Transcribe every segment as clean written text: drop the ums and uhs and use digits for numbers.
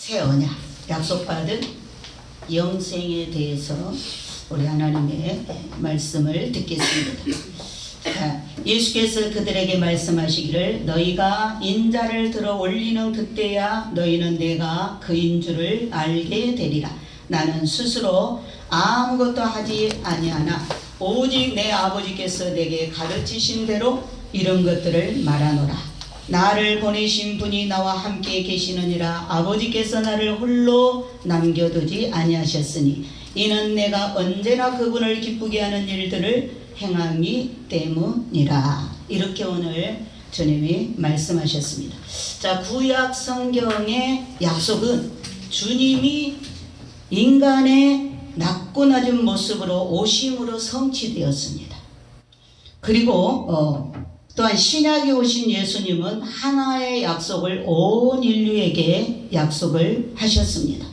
새 언약, 약속받은 영생에 대해서 우리 하나님의 말씀을 듣겠습니다. 예수께서 그들에게 말씀하시기를 너희가 인자를 들어 올리는 그때야 너희는 내가 그인 줄을 알게 되리라. 나는 스스로 아무것도 하지 아니하나 오직 내 아버지께서 내게 가르치신 대로 이런 것들을 말하노라. 나를 보내신 분이 나와 함께 계시느니라. 아버지께서 나를 홀로 남겨두지 아니하셨으니 이는 내가 언제나 그분을 기쁘게 하는 일들을 행하기 때문이라. 이렇게 오늘 주님이 말씀하셨습니다. 자, 구약 성경의 약속은 주님이 인간의 낮고 낮은 모습으로 오심으로 성취되었습니다. 그리고 또한 신약에 오신 예수님은 하나의 약속을 온 인류에게 약속을 하셨습니다.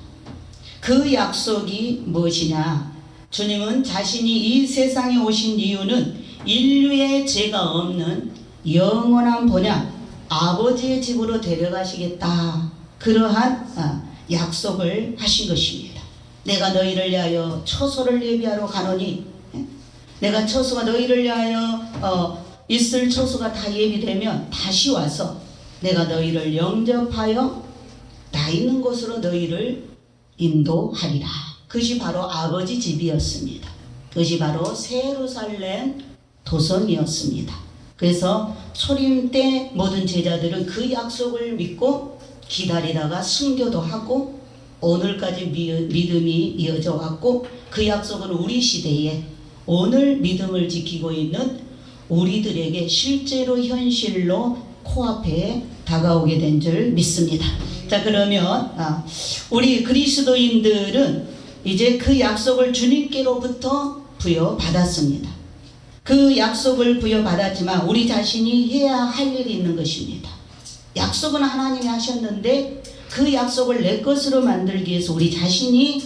그 약속이 무엇이냐? 주님은 자신이 이 세상에 오신 이유는 인류의 죄가 없는 영원한 본향 아버지의 집으로 데려가시겠다. 그러한 약속을 하신 것입니다. 내가 너희를 위하여 처소를 예비하러 가노니, 내가 처소가 너희를 위하여 있을 처소가 다 예비되면 다시 와서 내가 너희를 영접하여 나 있는 곳으로 너희를 인도하리라. 그것이 바로 아버지 집이었습니다. 그것이 바로 새 예루살렘 도성이었습니다. 그래서 초림 때 모든 제자들은 그 약속을 믿고 기다리다가 순교도 하고 오늘까지 믿음이 이어져 왔고, 그 약속은 우리 시대에 오늘 믿음을 지키고 있는 우리들에게 실제로 현실로 코앞에 다가오게 된 줄 믿습니다. 자, 그러면 우리 그리스도인들은 이제 그 약속을 주님께로부터 부여받았습니다. 그 약속을 부여받았지만 우리 자신이 해야 할 일이 있는 것입니다. 약속은 하나님이 하셨는데 그 약속을 내 것으로 만들기 위해서 우리 자신이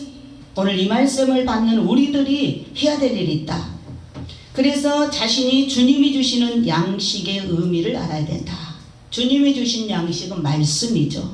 오늘 이 말씀을 받는 우리들이 해야 될 일이 있다. 그래서 자신이 주님이 주시는 양식의 의미를 알아야 된다. 주님이 주신 양식은 말씀이죠.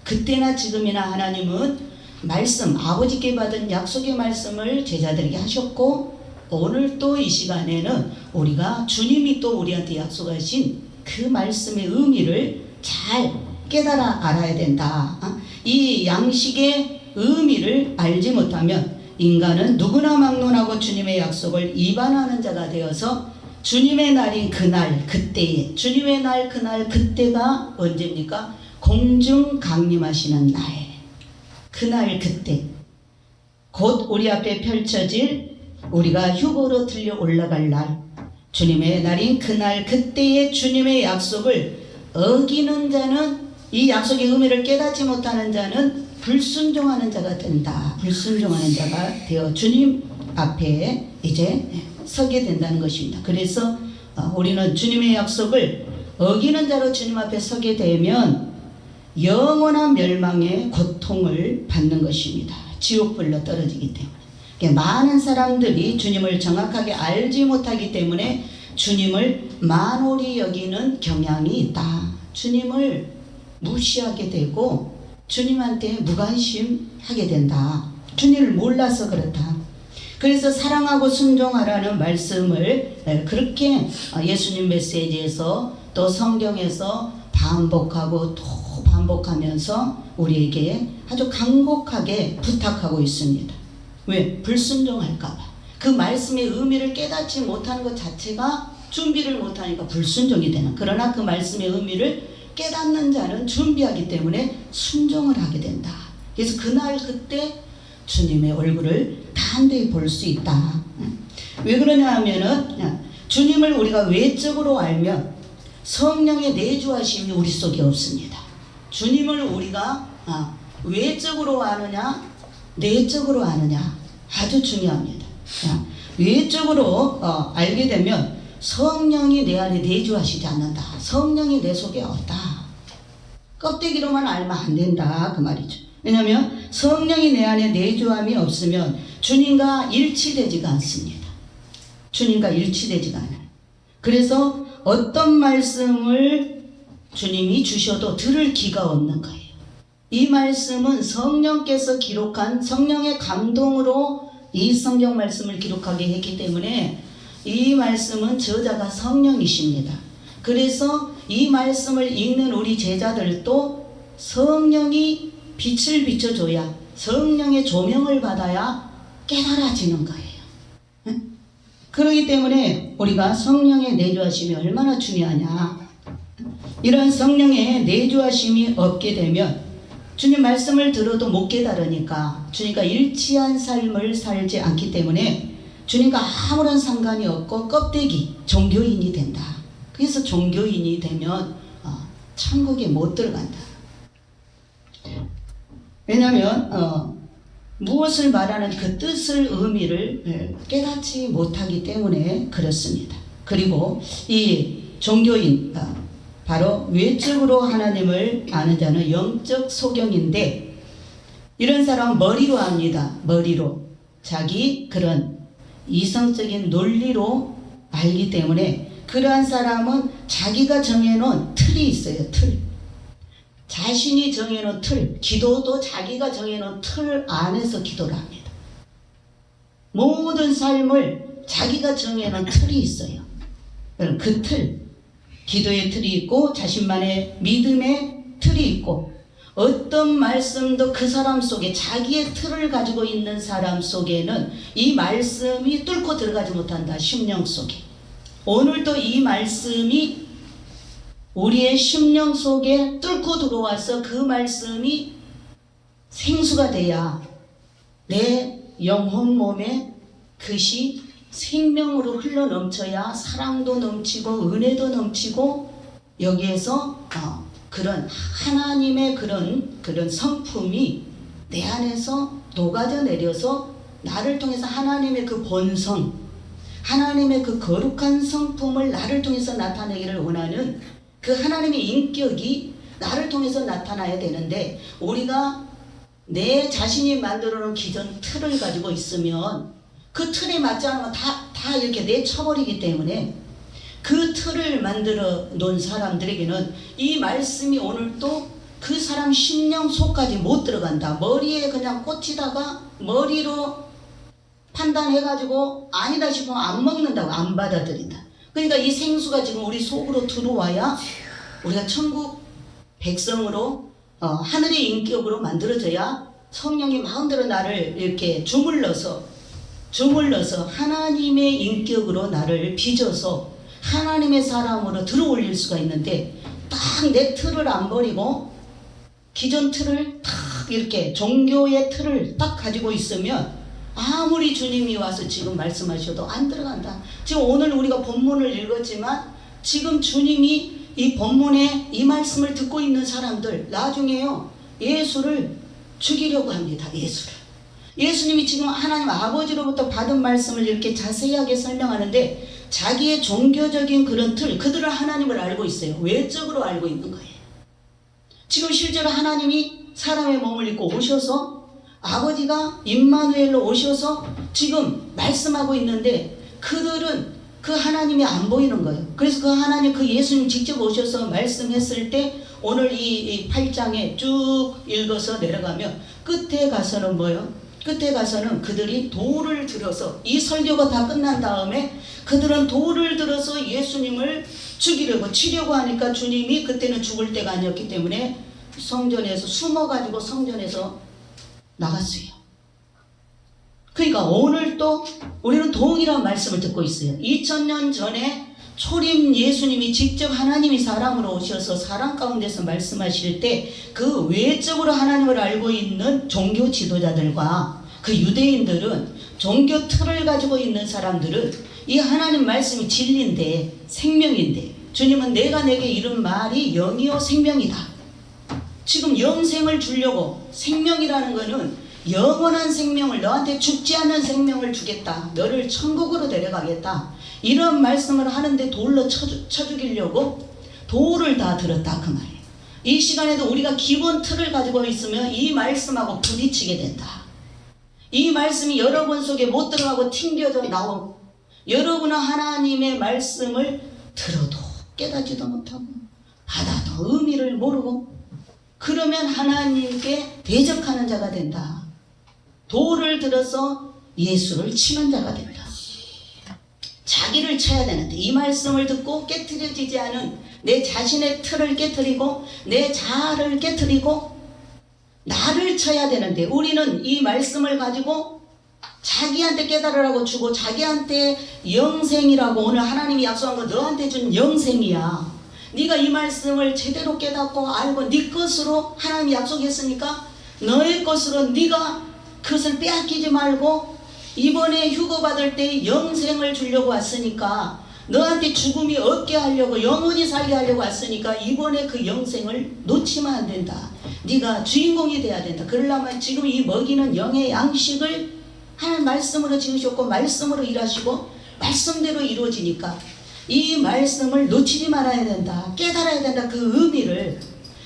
그때나 지금이나 하나님은 말씀, 아버지께 받은 약속의 말씀을 제자들에게 하셨고, 오늘 또 이 시간에는 우리가 주님이 또 우리한테 약속하신 그 말씀의 의미를 잘 깨달아 알아야 된다. 이 양식의 의미를 알지 못하면 인간은 누구나 막론하고 주님의 약속을 위반하는 자가 되어서 주님의 날인 그날 그때에, 주님의 날 그날 그때가 언제입니까? 공중 강림하시는 날, 그날 그때 곧 우리 앞에 펼쳐질 우리가 휴거로 들려 올라갈 날, 주님의 날인 그날 그때의 주님의 약속을 어기는 자는, 이 약속의 의미를 깨닫지 못하는 자는 불순종하는 자가 된다. 불순종하는 자가 되어 주님 앞에 이제 서게 된다는 것입니다. 그래서 우리는 주님의 약속을 어기는 자로 주님 앞에 서게 되면 영원한 멸망의 고통을 받는 것입니다. 지옥불로 떨어지기 때문에. 많은 사람들이 주님을 정확하게 알지 못하기 때문에 주님을 만홀히 여기는 경향이 있다. 주님을 무시하게 되고 주님한테 무관심하게 된다. 주님을 몰라서 그렇다. 그래서 사랑하고 순종하라는 말씀을 그렇게 예수님 메시지에서 또 성경에서 반복하고 또 반복하면서 우리에게 아주 간곡하게 부탁하고 있습니다. 왜? 불순종할까봐. 그 말씀의 의미를 깨닫지 못하는 것 자체가 준비를 못하니까 불순종이 되는. 그러나 그 말씀의 의미를 깨닫는 자는 준비하기 때문에 순종을 하게 된다. 그래서 그날 그때 주님의 얼굴을 담대히 볼 수 있다. 왜 그러냐 하면은 주님을 우리가 외적으로 알면 성령의 내주하심이 우리 속에 없습니다. 주님을 우리가 외적으로 아느냐 내적으로 아느냐 아주 중요합니다. 외적으로 알게 되면 성령이 내 안에 내주하시지 않는다. 성령이 내 속에 없다. 껍데기로만 알면 안 된다. 그 말이죠. 왜냐하면 성령이 내 안에 내주함이 없으면 주님과 일치되지가 않습니다. 주님과 일치되지가 않아요. 그래서 어떤 말씀을 주님이 주셔도 들을 기가 없는 거예요. 이 말씀은 성령께서 기록한 성령의 감동으로 이 성경 말씀을 기록하게 했기 때문에 이 말씀은 저자가 성령이십니다. 그래서 이 말씀을 읽는 우리 제자들도 성령이 빛을 비춰줘야, 성령의 조명을 받아야 깨달아지는 거예요. 그렇기 때문에 우리가 성령의 내주하심이 얼마나 중요하냐. 이런 성령의 내주하심이 없게 되면 주님 말씀을 들어도 못 깨달으니까, 주님과 일치한 삶을 살지 않기 때문에 주님과 아무런 상관이 없고 껍데기 종교인이 된다. 그래서 종교인이 되면 천국에 못 들어간다. 왜냐하면 무엇을 말하는 그 뜻을, 의미를 깨닫지 못하기 때문에 그렇습니다. 그리고 이 종교인, 바로 외적으로 하나님을 아는 자는 영적 소경인데, 이런 사람은 머리로 압니다. 머리로. 자기 그런 이성적인 논리로 알기 때문에 그러한 사람은 자기가 정해놓은 틀이 있어요. 틀. 자신이 정해놓은 틀, 기도도 자기가 정해놓은 틀 안에서 기도를 합니다. 모든 삶을 자기가 정해놓은 틀이 있어요. 그럼 그 틀, 기도의 틀이 있고 자신만의 믿음의 틀이 있고, 어떤 말씀도 그 사람 속에, 자기의 틀을 가지고 있는 사람 속에는 이 말씀이 뚫고 들어가지 못한다. 심령 속에. 오늘도 이 말씀이 우리의 심령 속에 뚫고 들어와서 그 말씀이 생수가 돼야 내 영혼 몸에 그것이 생명으로 흘러 넘쳐야 사랑도 넘치고 은혜도 넘치고, 여기에서 그런 하나님의 그런 성품이 내 안에서 녹아져 내려서 나를 통해서 하나님의 그 본성, 하나님의 그 거룩한 성품을 나를 통해서 나타내기를 원하는 그 하나님의 인격이 나를 통해서 나타나야 되는데, 우리가 내 자신이 만들어 놓은 기존 틀을 가지고 있으면 그 틀에 맞지 않으면 다 이렇게 내쳐버리기 때문에, 그 틀을 만들어 놓은 사람들에게는 이 말씀이 오늘도 그 사람 심령 속까지 못 들어간다. 머리에 그냥 꽂히다가 머리로 판단해가지고 아니다 싶으면 안 먹는다고, 안 받아들인다. 그러니까 이 생수가 지금 우리 속으로 들어와야 우리가 천국 백성으로 하늘의 인격으로 만들어져야 성령이 마음대로 나를 이렇게 주물러서 하나님의 인격으로 나를 빚어서 하나님의 사람으로 들어올릴 수가 있는데, 딱 내 틀을 안 버리고 기존 틀을 딱 이렇게 종교의 틀을 딱 가지고 있으면 아무리 주님이 와서 지금 말씀하셔도 안 들어간다. 지금 오늘 우리가 본문을 읽었지만 지금 주님이 이 본문에 이 말씀을 듣고 있는 사람들 나중에요 예수를 죽이려고 합니다. 예수님이 지금 하나님 아버지로부터 받은 말씀을 이렇게 자세하게 설명하는데, 자기의 종교적인 그런 틀, 그들은 하나님을 알고 있어요. 외적으로 알고 있는 거예요. 지금 실제로 하나님이 사람의 몸을 입고 오셔서, 아버지가 임마누엘로 오셔서 지금 말씀하고 있는데, 그들은 그 하나님이 안 보이는 거예요. 그래서 그 하나님, 그 예수님 직접 오셔서 말씀했을 때, 오늘 이 8장에 쭉 읽어서 내려가면 끝에 가서는 뭐예요? 끝에 가서는 그들이 돌을 들어서, 이 설교가 다 끝난 다음에 그들은 돌을 들어서 예수님을 죽이려고 치려고 하니까, 주님이 그때는 죽을 때가 아니었기 때문에 성전에서 숨어가지고 성전에서 나갔어요. 그러니까 오늘 또 우리는 동일한 말씀을 듣고 있어요. 2000년 전에 초림 예수님이 직접 하나님이 사람으로 오셔서 사람 가운데서 말씀하실 때, 그 외적으로 하나님을 알고 있는 종교 지도자들과 그 유대인들은, 종교 틀을 가지고 있는 사람들은 이 하나님 말씀이 진리인데, 생명인데, 주님은 내가 내게 이른 말이 영이요 생명이다. 지금 영생을 주려고, 생명이라는 거는 영원한 생명을, 너한테 죽지 않는 생명을 주겠다, 너를 천국으로 데려가겠다, 이런 말씀을 하는데 돌로 쳐 죽이려고 돌을 다 들었다 그 말이에요. 이 시간에도 우리가 기본 틀을 가지고 있으면 이 말씀하고 부딪히게 된다. 이 말씀이 여러분 속에 못 들어가고 튕겨져 나오고, 여러분은 하나님의 말씀을 들어도 깨닫지도 못하고 받아도 의미를 모르고, 그러면 하나님께 대적하는 자가 된다. 돌을 들어서 예수를 치는 자가 된다. 자기를 쳐야 되는데 이 말씀을 듣고 깨트려지지 않은 내 자신의 틀을 깨트리고 내 자아를 깨트리고 나를 쳐야 되는데, 우리는 이 말씀을 가지고 자기한테 깨달으라고 주고 자기한테 영생이라고, 오늘 하나님이 약속한 거 너한테 준 영생이야. 네가 이 말씀을 제대로 깨닫고 알고 네 것으로 하나님이 약속했으니까 너의 것으로 네가 그것을 빼앗기지 말고, 이번에 휴거 받을 때 영생을 주려고 왔으니까, 너한테 죽음이 없게 하려고 영원히 살게 하려고 왔으니까 이번에 그 영생을 놓치면 안 된다. 네가 주인공이 돼야 된다. 그러려면 지금 이 먹이는 영의 양식을 하나님 말씀으로 지으셨고 말씀으로 일하시고 말씀대로 이루어지니까 이 말씀을 놓치지 말아야 된다. 깨달아야 된다. 그 의미를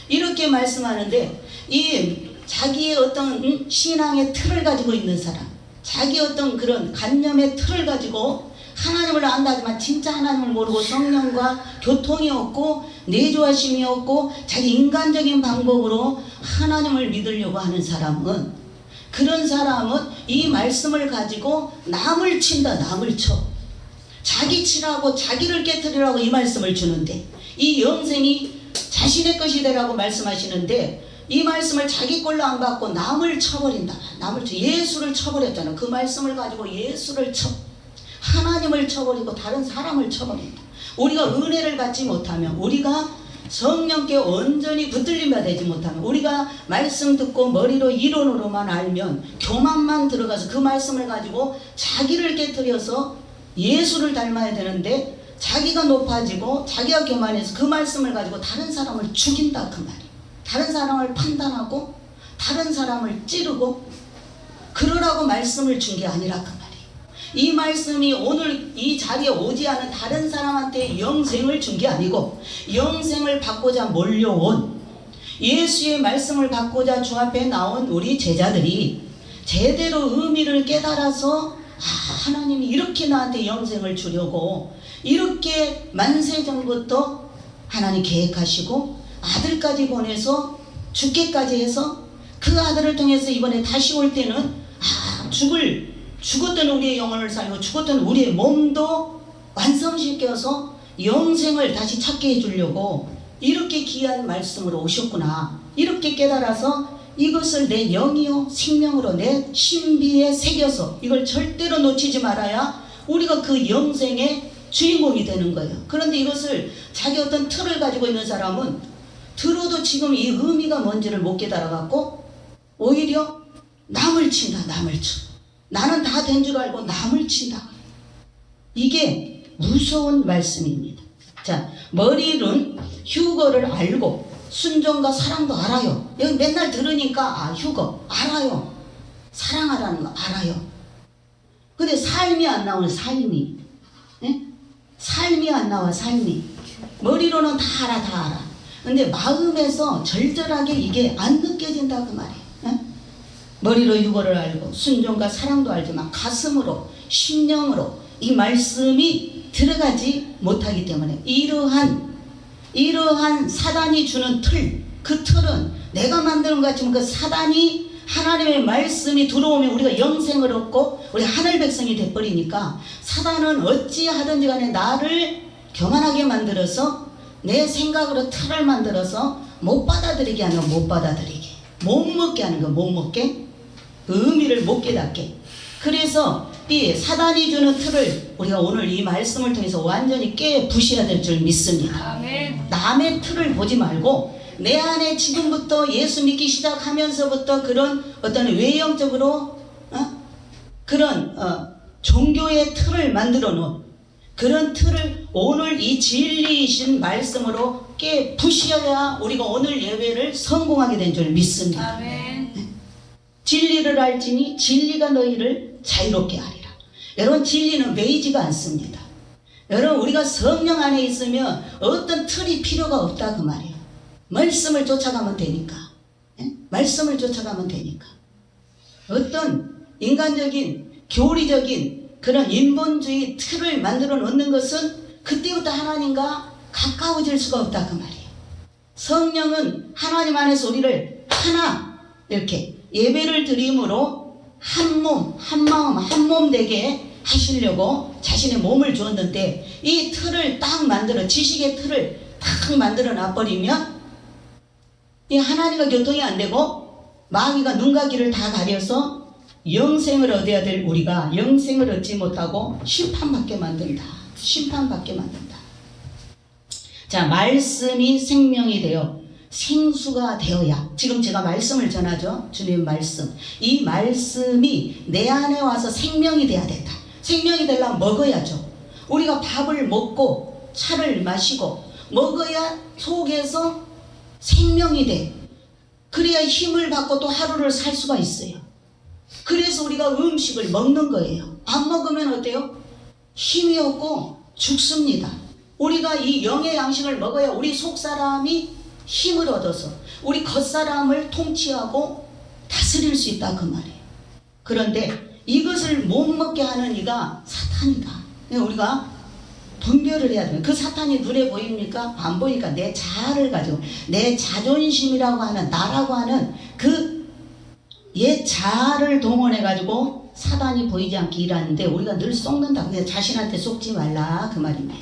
이렇게 말씀하는데, 이 자기의 어떤 신앙의 틀을 가지고 있는 사람, 자기 어떤 그런 관념의 틀을 가지고 하나님을 안다 하지만 진짜 하나님을 모르고 성령과 교통이 없고 내조하심이 없고 자기 인간적인 방법으로 하나님을 믿으려고 하는 사람은, 그런 사람은 이 말씀을 가지고 남을 친다. 남을 쳐. 자기 치라고 자기를 깨트리라고 이 말씀을 주는데, 이 영생이 자신의 것이 되라고 말씀하시는데 이 말씀을 자기 걸로 안 받고 남을 쳐버린다. 남을 쳐. 예수를 쳐버렸잖아. 그 말씀을 가지고 예수를 쳐. 하나님을 쳐버리고 다른 사람을 쳐버린다. 우리가 은혜를 받지 못하면, 우리가 성령께 온전히 붙들림바 되지 못하면, 우리가 말씀 듣고 머리로 이론으로만 알면, 교만만 들어가서 그 말씀을 가지고 자기를 깨트려서 예수를 닮아야 되는데 자기가 높아지고 자기가 교만해서 그 말씀을 가지고 다른 사람을 죽인다. 그 말이에요. 다른 사람을 판단하고 다른 사람을 찌르고 그러라고 말씀을 준 게 아니라 그 말이에요. 이 말씀이 오늘 이 자리에 오지 않은 다른 사람한테 영생을 준 게 아니고, 영생을 받고자 몰려온, 예수의 말씀을 받고자 주 앞에 나온 우리 제자들이 제대로 의미를 깨달아서, 하나님이 이렇게 나한테 영생을 주려고 이렇게 만세전부터 하나님 계획하시고 아들까지 보내서 죽게까지 해서, 그 아들을 통해서 이번에 다시 올 때는 죽었던 우리의 영혼을 살리고 죽었던 우리의 몸도 완성시켜서 영생을 다시 찾게 해주려고 이렇게 귀한 말씀으로 오셨구나. 이렇게 깨달아서 이것을 내 영이요 생명으로 내 신비에 새겨서 이걸 절대로 놓치지 말아야 우리가 그 영생의 주인공이 되는 거예요. 그런데 이것을 자기 어떤 틀을 가지고 있는 사람은 들어도 지금 이 의미가 뭔지를 못 깨달아갖고 오히려 남을 친다. 남을 쳐. 나는 다 된 줄 알고 남을 친다. 이게 무서운 말씀입니다. 자, 머리는 휴거를 알고 순종과 사랑도 알아요. 여기 맨날 들으니까 휴거 알아요. 사랑하라는 거 알아요. 근데 삶이 안 나오는, 삶이. 네? 삶이 안 나와. 삶이. 머리로는 다 알아. 다 알아. 근데 마음에서 절절하게 이게 안 느껴진다 그 말이에요. 네? 머리로 휴거를 알고 순종과 사랑도 알지만 가슴으로 심령으로 이 말씀이 들어가지 못하기 때문에 이러한 사단이 주는 틀, 그 틀은 내가 만드는 것 같지만 그 사단이, 하나님의 말씀이 들어오면 우리가 영생을 얻고 우리 하늘 백성이 돼버리니까 사단은 어찌하든지 간에 나를 교만하게 만들어서 내 생각으로 틀을 만들어서 못 받아들이게 하는 거, 못 받아들이게, 못 먹게 하는 거, 못 먹게, 의미를 못 깨닫게. 그래서 이 사단이 주는 틀을 우리가 오늘 이 말씀을 통해서 완전히 깨부셔야 될 줄 믿습니다. 아멘. 남의 틀을 보지 말고 내 안에 지금부터 예수 믿기 시작하면서부터 그런 어떤 외형적으로 그런 종교의 틀을 만들어 놓은 그런 틀을 오늘 이 진리이신 말씀으로 깨부셔야 우리가 오늘 예배를 성공하게 된 줄 믿습니다. 아멘. 진리를 알지니 진리가 너희를 자유롭게 하리라. 여러분, 진리는 매이지가 않습니다. 여러분, 우리가 성령 안에 있으면 어떤 틀이 필요가 없다 그 말이에요. 말씀을 쫓아가면 되니까. 말씀을 쫓아가면 되니까. 어떤 인간적인 교리적인 그런 인본주의 틀을 만들어 놓는 것은 그때부터 하나님과 가까워질 수가 없다 그 말이에요. 성령은 하나님 안에서 우리를 하나 이렇게 예배를 드림으로 한 몸, 한 마음, 한 몸 되게 하시려고 자신의 몸을 주었는데 이 틀을 딱 만들어 지식의 틀을 딱 만들어 놔버리면 이 하나님과 교통이 안 되고 마귀가 눈과 귀를 다 가려서 영생을 얻어야 될 우리가 영생을 얻지 못하고 심판받게 만든다. 심판받게 만든다. 자, 말씀이 생명이 되어 생수가 되어야, 지금 제가 말씀을 전하죠. 주님 말씀. 이 말씀이 내 안에 와서 생명이 돼야 된다. 생명이 되려면 먹어야죠. 우리가 밥을 먹고 차를 마시고 먹어야 속에서 생명이 돼. 그래야 힘을 받고 또 하루를 살 수가 있어요. 그래서 우리가 음식을 먹는 거예요. 안 먹으면 어때요? 힘이 없고 죽습니다. 우리가 이 영의 양식을 먹어야 우리 속사람이 힘을 얻어서 우리 겉사람을 통치하고 다스릴 수 있다 그 말이에요. 그런데 이것을 못 먹게 하는 이가 사탄이다. 우리가 분별을 해야 돼요. 그 사탄이 눈에 보입니까? 안 보니까 내 자아를 가지고 내 자존심이라고 하는 나라고 하는 그 옛 자아를 동원해 가지고 사단이 보이지 않게 일하는데 우리가 늘 속는다. 그냥 자신한테 속지 말라 그 말입니다.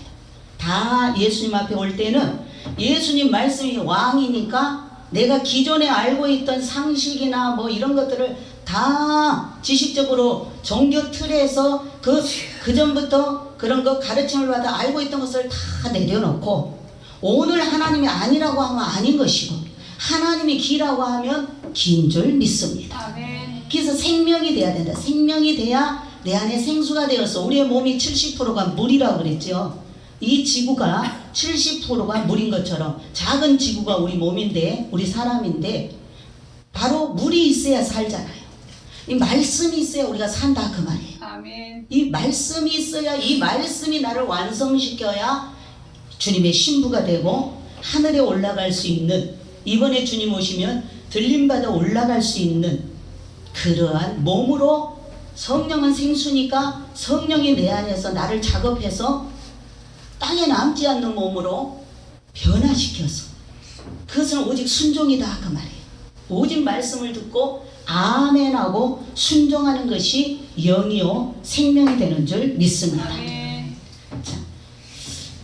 다 예수님 앞에 올 때는 예수님 말씀이 왕이니까 내가 기존에 알고 있던 상식이나 뭐 이런 것들을 다 지식적으로 종교 틀에서 그 전부터 그런 거 가르침을 받아 알고 있던 것을 다 내려놓고 오늘 하나님이 아니라고 하면 아닌 것이고 하나님이 기라고 하면 기인 줄 믿습니다. 아멘. 그래서 생명이 돼야 된다. 생명이 돼야 내 안에 생수가 되어서 우리의 몸이 70%가 물이라고 그랬죠. 이 지구가 70%가 물인 것처럼 작은 지구가 우리 몸인데 우리 사람인데 바로 물이 있어야 살잖아요. 이 말씀이 있어야 우리가 산다 그 말이에요. 아멘. 이 말씀이 있어야 이 말씀이 나를 완성시켜야 주님의 신부가 되고 하늘에 올라갈 수 있는 이번에 주님 오시면 들림받아 올라갈 수 있는 그러한 몸으로 성령은 생수니까 성령이 내 안에서 나를 작업해서 땅에 남지 않는 몸으로 변화시켜서 그것은 오직 순종이다 그 말이에요. 오직 말씀을 듣고 아멘하고 순종하는 것이 영이요 생명이 되는 줄 믿습니다. 자,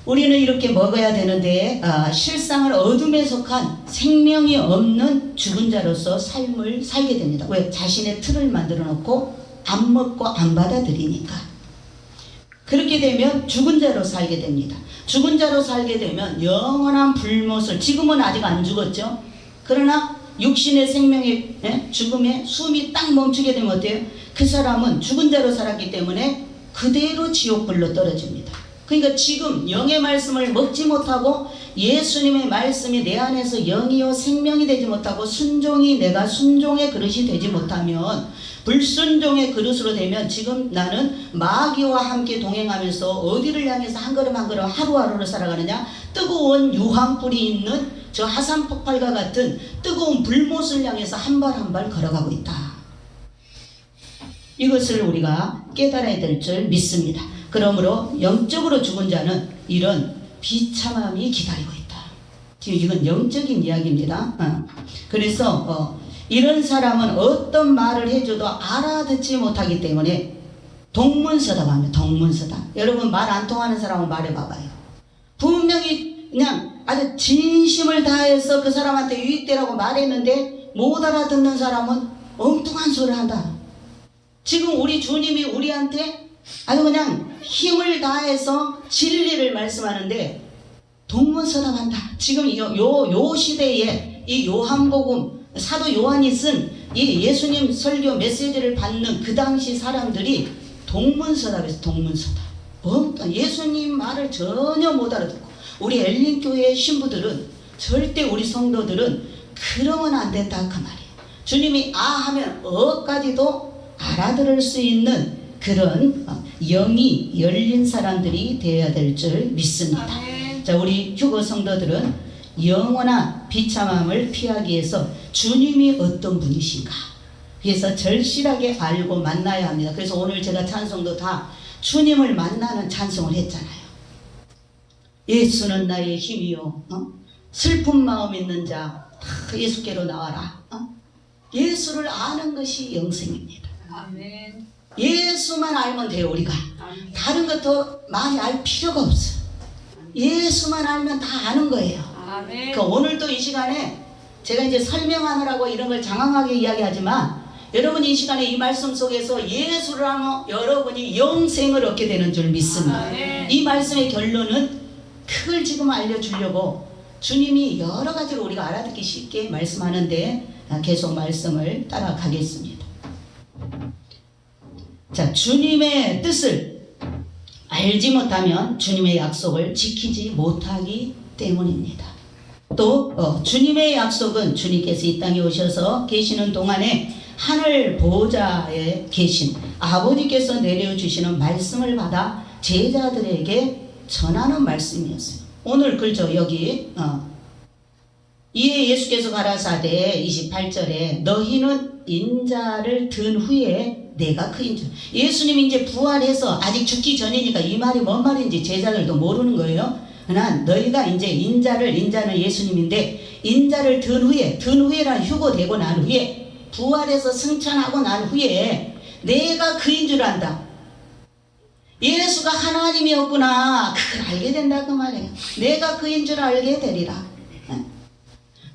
우리는 이렇게 먹어야 되는데 실상을 어둠에 속한 생명이 없는 죽은 자로서 삶을 살게 됩니다. 왜? 자신의 틀을 만들어 놓고 안 먹고 안 받아들이니까. 그렇게 되면 죽은 자로 살게 됩니다. 죽은 자로 살게 되면 영원한 불못을, 지금은 아직 안 죽었죠. 그러나 육신의 생명의 죽음에 숨이 딱 멈추게 되면 어때요? 그 사람은 죽은 자로 살았기 때문에 그대로 지옥불로 떨어집니다. 그러니까 지금 영의 말씀을 먹지 못하고 예수님의 말씀이 내 안에서 영이요 생명이 되지 못하고 내가 순종의 그릇이 되지 못하면 불순종의 그릇으로 되면 지금 나는 마귀와 함께 동행하면서 어디를 향해서 한 걸음 한 걸음 하루하루를 살아가느냐? 뜨거운 유황불이 있는 저 하산폭발과 같은 뜨거운 불못을 향해서 한 발 한 발 걸어가고 있다. 이것을 우리가 깨달아야 될 줄 믿습니다. 그러므로 영적으로 죽은 자는 이런 비참함이 기다리고 있다. 지금 이건 영적인 이야기입니다. 그래서 이런 사람은 어떤 말을 해줘도 알아듣지 못하기 때문에 동문서답 합니다. 동문서답. 여러분 말 안 통하는 사람은 말해봐봐요. 분명히 그냥 아주 진심을 다해서 그 사람한테 유익되라고 말했는데 못 알아듣는 사람은 엉뚱한 소리를 한다. 지금 우리 주님이 우리한테 아주 그냥 힘을 다해서 진리를 말씀하는데 동문서답한다. 지금 요 시대에 이 요한복음 사도 요한이 쓴 이 예수님 설교 메시지를 받는 그 당시 사람들이 동문서답에서 동문서답. 예수님 말을 전혀 못 알아듣고 우리 엘린교회의 신부들은 절대 우리 성도들은 그러면 안 된다 그 말이에요. 주님이 아 하면 어까지도 알아들을 수 있는 그런 영이 열린 사람들이 되어야 될 줄 믿습니다. 자, 우리 휴거 성도들은 영원한 비참함을 피하기 위해서 주님이 어떤 분이신가 그래서 절실하게 알고 만나야 합니다. 그래서 오늘 제가 찬송도 다 주님을 만나는 찬송을 했잖아요. 예수는 나의 힘이요 슬픈 마음 있는 자 다 예수께로 나와라. 예수를 아는 것이 영생입니다. 아멘. 예수만 알면 돼요. 우리가 아멘. 다른 것도 많이 알 필요가 없어요. 예수만 알면 다 아는 거예요. 아멘. 그러니까 오늘도 이 시간에 제가 이제 설명하느라고 이런 걸 장황하게 이야기하지만 여러분 이 시간에 이 말씀 속에서 예수를 하면 여러분이 영생을 얻게 되는 줄 믿습니다. 아멘. 이 말씀의 결론은 그걸 지금 알려주려고 주님이 여러 가지로 우리가 알아듣기 쉽게 말씀하는데 계속 말씀을 따라가겠습니다. 자, 주님의 뜻을 알지 못하면 주님의 약속을 지키지 못하기 때문입니다. 또 주님의 약속은 주님께서 이 땅에 오셔서 계시는 동안에 하늘 보좌에 계신 아버지께서 내려주시는 말씀을 받아 제자들에게 전하는 말씀이었어요. 오늘 그렇죠. 여기 이에 예수께서 가라사대 28절에 너희는 인자를 든 후에 내가 그 인자. 예수님이 이제 부활해서 아직 죽기 전이니까 이 말이 뭔 말인지 제자들도 모르는 거예요. 그러나 너희가 이제 인자는 예수님인데 인자를 든 후에란 휴거되고 난 후에 부활해서 승천하고 난 후에 내가 그인 줄 안다. 예수가 하나님이었구나. 그걸 알게 된다 그 말이에요. 내가 그인 줄 알게 되리라.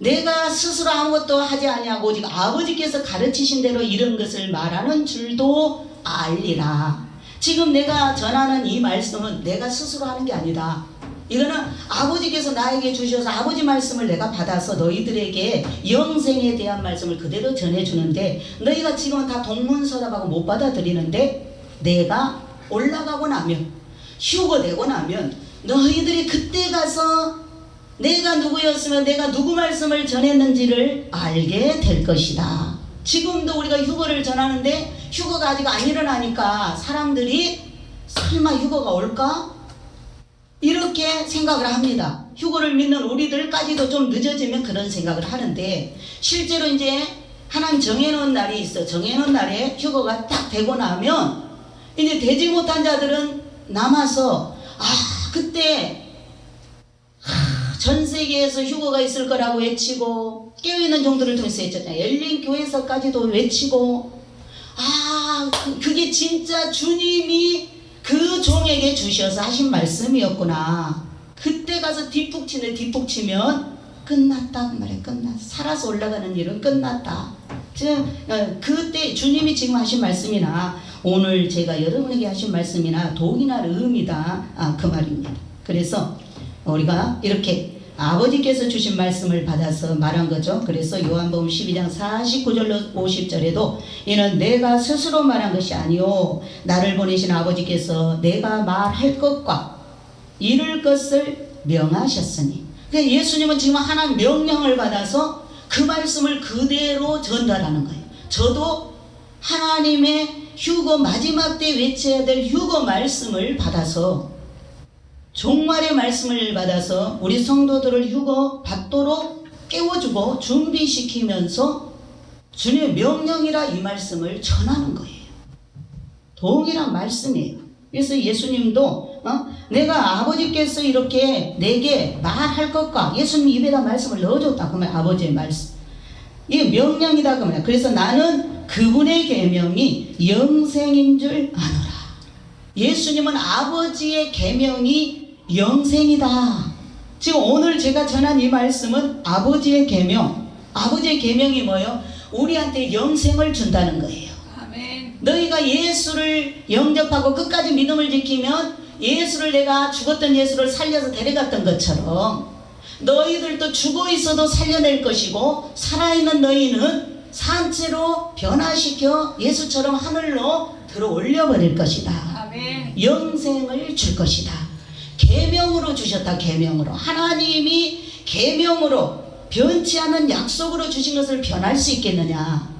내가 스스로 아무것도 하지 아니하고 오직 아버지께서 가르치신 대로 이런 것을 말하는 줄도 알리라. 지금 내가 전하는 이 말씀은 내가 스스로 하는 게 아니다. 이거는 아버지께서 나에게 주셔서 아버지 말씀을 내가 받아서 너희들에게 영생에 대한 말씀을 그대로 전해주는데 너희가 지금은 다 동문서답하고 못 받아들이는데 내가 올라가고 나면 휴거되고 나면 너희들이 그때 가서 내가 누구였으면 내가 누구 말씀을 전했는지를 알게 될 것이다. 지금도 우리가 휴거를 전하는데 휴거가 아직 안 일어나니까 사람들이 설마 휴거가 올까? 이렇게 생각을 합니다. 휴거를 믿는 우리들까지도 좀 늦어지면 그런 생각을 하는데 실제로 이제 하나님 정해놓은 날이 있어. 정해놓은 날에 휴거가 딱 되고 나면 이제 되지 못한 자들은 남아서 그때 전 세계에서 휴거가 있을 거라고 외치고 깨어있는 종들을 통해서 했잖아요. 열린 교회에서까지도 외치고 그게 진짜 주님이 그 종에게 주셔서 하신 말씀이었구나. 그때 가서 뒷북치면 끝났다 그 말이에요. 끝났다. 살아서 올라가는 일은 끝났다. 지금 그때 주님이 지금 하신 말씀이나 오늘 제가 여러분에게 하신 말씀이나 동일한 의미다 그 말입니다. 그래서 우리가 이렇게 아버지께서 주신 말씀을 받아서 말한 거죠. 그래서 요한복음 12장 49절로 50절에도 이는 내가 스스로 말한 것이 아니요 나를 보내신 아버지께서 내가 말할 것과 이룰 것을 명하셨으니. 그러니까 예수님은 지금 하나님 명령을 받아서 그 말씀을 그대로 전달하는 거예요. 저도 하나님의 휴거 마지막 때 외쳐야 될 휴거 말씀을 받아서 종말의 말씀을 받아서 우리 성도들을 휴거 받도록 깨워주고 준비시키면서 주님의 명령이라 이 말씀을 전하는 거예요. 동일한 말씀이에요. 그래서 예수님도 내가 아버지께서 이렇게 내게 말할 것과 예수님 입에다 말씀을 넣어줬다 그러면 아버지의 말씀 이게 명령이다 그러면 그래서 나는 그분의 계명이 영생인 줄 아노라. 예수님은 아버지의 계명이 영생이다. 지금 오늘 제가 전한 이 말씀은 아버지의 계명. 아버지의 계명이 뭐예요? 우리한테 영생을 준다는 거예요. 아멘. 너희가 예수를 영접하고 끝까지 믿음을 지키면 예수를 내가 죽었던 예수를 살려서 데려갔던 것처럼 너희들도 죽어 있어도 살려낼 것이고 살아있는 너희는 산채로 변화시켜 예수처럼 하늘로 들어 올려버릴 것이다. 아멘. 영생을 줄 것이다. 계명으로 주셨다. 계명으로 하나님이 계명으로 변치 않는 약속으로 주신 것을 변할 수 있겠느냐.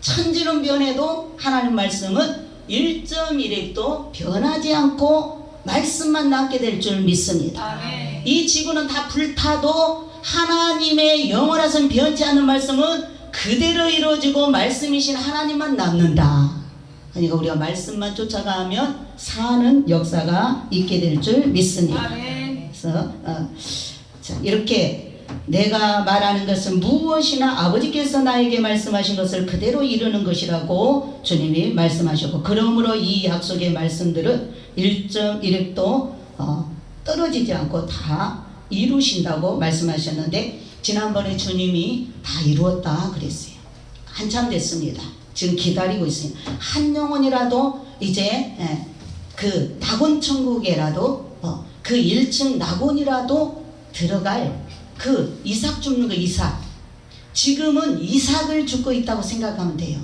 천지는 변해도 하나님 말씀은 1.1핵도 변하지 않고 말씀만 남게 될 줄 믿습니다. 아멘. 이 지구는 다 불타도 하나님의 영원하신 변치 않는 말씀은 그대로 이루어지고 말씀이신 하나님만 남는다. 그러니까 우리가 말씀만 쫓아가면 사는 역사가 있게 될 줄 믿습니다. 아멘. 그래서 자, 이렇게 내가 말하는 것은 무엇이나 아버지께서 나에게 말씀하신 것을 그대로 이루는 것이라고 주님이 말씀하셨고, 그러므로 이 약속의 말씀들은 1.1획도 떨어지지 않고 다 이루신다고 말씀하셨는데, 지난번에 주님이 다 이루었다 그랬어요. 한참 됐습니다. 지금 기다리고 있어요. 한 영혼이라도 이제 그 낙원 천국에라도 그 1층 낙원이라도 들어갈 그 이삭 줍는 거, 이삭. 지금은 이삭을 줍고 있다고 생각하면 돼요.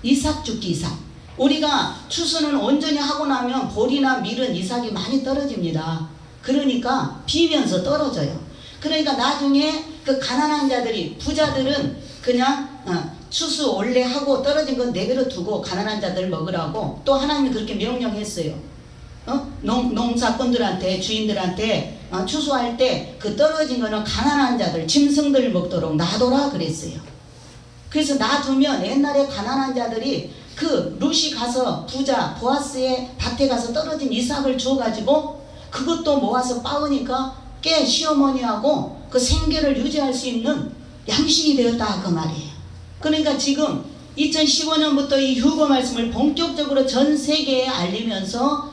이삭 줍기, 이삭. 우리가 추수는 온전히 하고 나면 볼이나 밀은 이삭이 많이 떨어집니다. 그러니까 비면서 떨어져요. 그러니까 나중에 그 가난한 자들이, 부자들은 그냥 추수 원래 하고 떨어진 건 내버려 두고 가난한 자들 먹으라고 또 하나님이 그렇게 명령했어요. 농사꾼들한테, 주인들한테 추수할 때 그 떨어진 거는 가난한 자들, 짐승들 먹도록 놔둬라 그랬어요. 그래서 놔두면 옛날에 가난한 자들이 그 룻이 가서 부자 보아스의 밭에 가서 떨어진 이삭을 주어가지고 그것도 모아서 빻으니까 꽤 시어머니하고 그 생계를 유지할 수 있는 양식이 되었다 그 말이에요. 그러니까 지금 2015년부터 이 휴거 말씀을 본격적으로 전 세계에 알리면서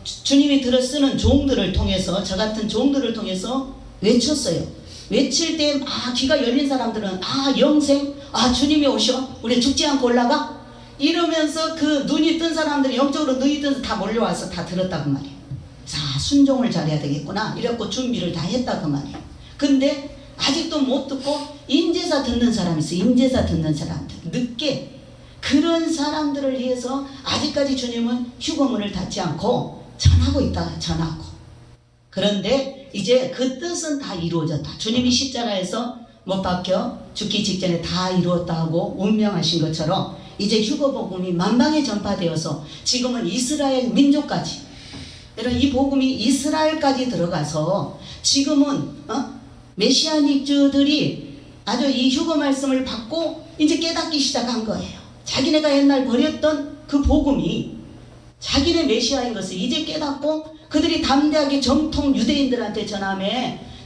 주님이 들어 쓰는 종들을 통해서, 저 같은 종들을 통해서 외쳤어요. 외칠 때 귀가 열린 사람들은 영생, 주님이 오셔, 우리 죽지 않고 올라가, 이러면서 그 눈이 뜬 사람들이, 영적으로 눈이 뜬 다 몰려와서 다 들었다고 말이에요. 자, 순종을 잘해야 되겠구나 이래갖고 준비를 다 했다고 말이에요. 근데 아직도 못 듣고 인제사 듣는 사람이 있어요. 인제사 듣는 사람들, 늦게. 그런 사람들을 위해서 아직까지 주님은 휴거문을 닫지 않고 전하고 있다, 전하고. 그런데 이제 그 뜻은 다 이루어졌다. 주님이 십자가에서 못 박혀 죽기 직전에 다 이루었다고 운명하신 것처럼 이제 휴거 복음이 만방에 전파되어서 지금은 이스라엘 민족까지, 여러분 이 복음이 이스라엘까지 들어가서 지금은 메시아닉주들이 아주 이 휴거 말씀을 받고 이제 깨닫기 시작한 거예요. 자기네가 옛날 버렸던 그 복음이 자기네 메시아인 것을 이제 깨닫고 그들이 담대하게 정통 유대인들한테 전하며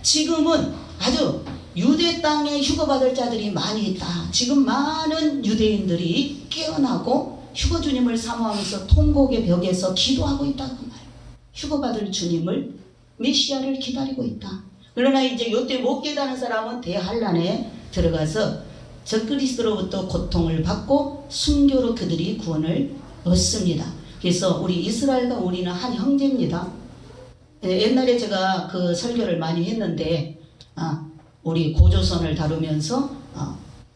지금은 아주 유대 땅에 휴거받을 자들이 많이 있다. 지금 많은 유대인들이 깨어나고 휴거 주님을 사모하면서 통곡의 벽에서 기도하고 있다고 말이에요. 휴거받을 주님을, 메시아를 기다리고 있다. 그러나 이제 요때 못 깨닫는 사람은 대환란에 들어가서 적그리스도로부터 고통을 받고 순교로 그들이 구원을 얻습니다. 그래서 우리 이스라엘과 우리는 한 형제입니다. 옛날에 제가 그 설교를 많이 했는데 우리 고조선을 다루면서